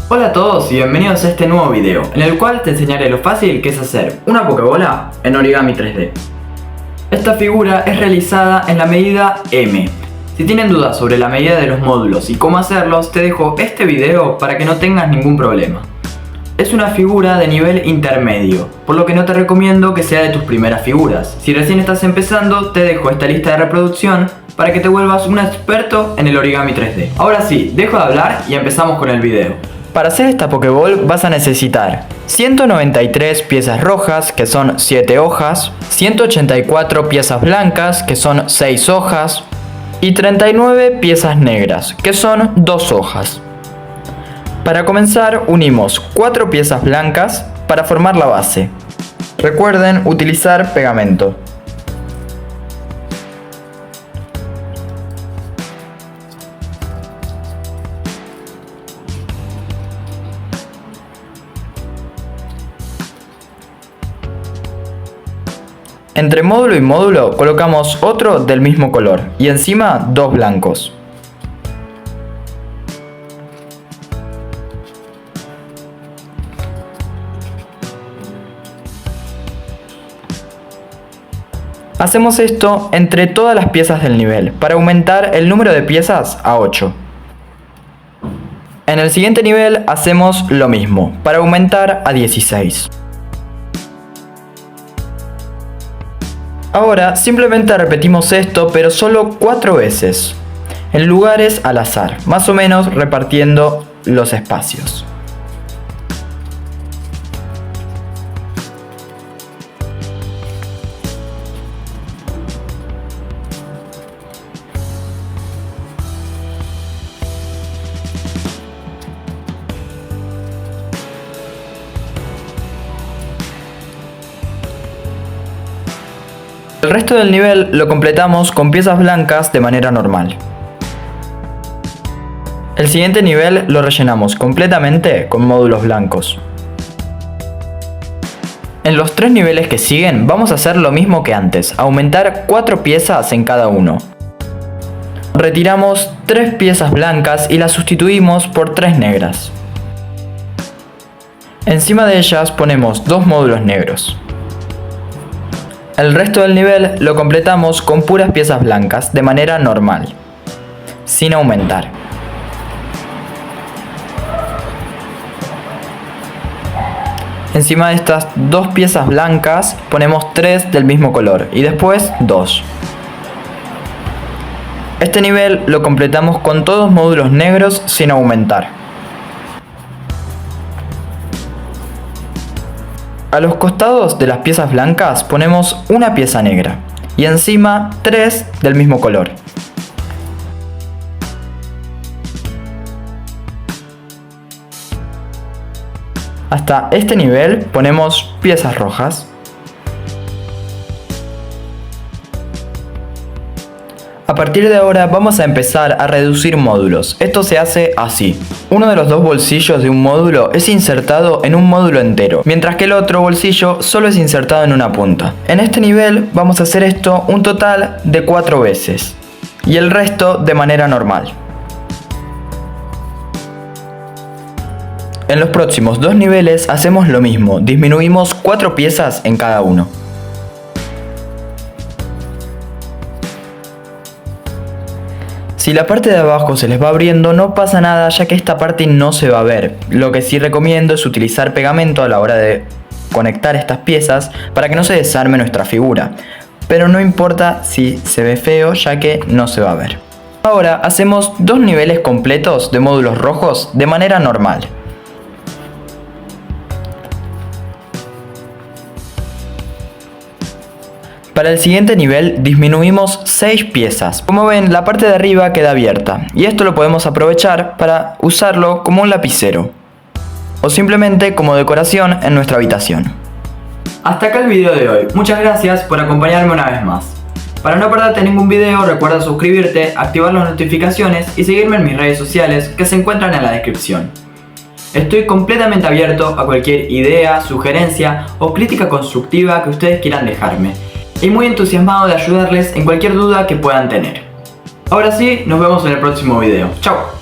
Hola a todos y bienvenidos a este nuevo video, en el cual te enseñaré lo fácil que es hacer una pokebola en origami 3D. Esta figura es realizada en la medida M. Si tienen dudas sobre la medida de los módulos y cómo hacerlos, te dejo este video para que no tengas ningún problema. Es una figura de nivel intermedio, por lo que no te recomiendo que sea de tus primeras figuras. Si recién estás empezando, te dejo esta lista de reproducción para que te vuelvas un experto en el origami 3D. Ahora sí, dejo de hablar y empezamos con el video. Para hacer esta Pokéball vas a necesitar 193 piezas rojas, que son 7 hojas, 184 piezas blancas, que son 6 hojas, y 39 piezas negras, que son 2 hojas. Para comenzar, unimos 4 piezas blancas para formar la base. Recuerden utilizar pegamento. Entre módulo y módulo colocamos otro del mismo color y encima 2 blancos. Hacemos esto entre todas las piezas del nivel para aumentar el número de piezas a 8. En el siguiente nivel hacemos lo mismo para aumentar a 16. Ahora simplemente repetimos esto, pero solo 4 veces, en lugares al azar, más o menos repartiendo los espacios. El resto del nivel lo completamos con piezas blancas de manera normal. El siguiente nivel lo rellenamos completamente con módulos blancos. En los 3 niveles que siguen vamos a hacer lo mismo que antes, aumentar 4 piezas en cada uno. Retiramos 3 piezas blancas y las sustituimos por 3 negras. Encima de ellas ponemos 2 módulos negros. El resto del nivel lo completamos con puras piezas blancas de manera normal, sin aumentar. Encima de estas 2 piezas blancas ponemos 3 del mismo color y después 2. Este nivel lo completamos con todos módulos negros sin aumentar. A los costados de las piezas blancas ponemos una pieza negra y encima 3 del mismo color. Hasta este nivel ponemos piezas rojas. A partir de ahora vamos a empezar a reducir módulos. Esto se hace así. Uno de los 2 bolsillos de un módulo es insertado en un módulo entero, mientras que el otro bolsillo solo es insertado en una punta. En este nivel vamos a hacer esto un total de 4 veces y el resto de manera normal. En los próximos 2 niveles hacemos lo mismo, disminuimos 4 piezas en cada uno. Si la parte de abajo se les va abriendo no pasa nada, ya que esta parte no se va a ver. Lo que sí recomiendo es utilizar pegamento a la hora de conectar estas piezas para que no se desarme nuestra figura. Pero no importa si se ve feo, ya que no se va a ver. Ahora hacemos 2 niveles completos de módulos rojos de manera normal. Para el siguiente nivel disminuimos 6 piezas. Como ven, la parte de arriba queda abierta y esto lo podemos aprovechar para usarlo como un lapicero o simplemente como decoración en nuestra habitación. Hasta acá el video de hoy. Muchas gracias por acompañarme una vez más. Para no perderte ningún video, recuerda suscribirte, activar las notificaciones y seguirme en mis redes sociales que se encuentran en la descripción. Estoy completamente abierto a cualquier idea, sugerencia o crítica constructiva que ustedes quieran dejarme. Y muy entusiasmado de ayudarles en cualquier duda que puedan tener. Ahora sí, nos vemos en el próximo video. ¡Chao!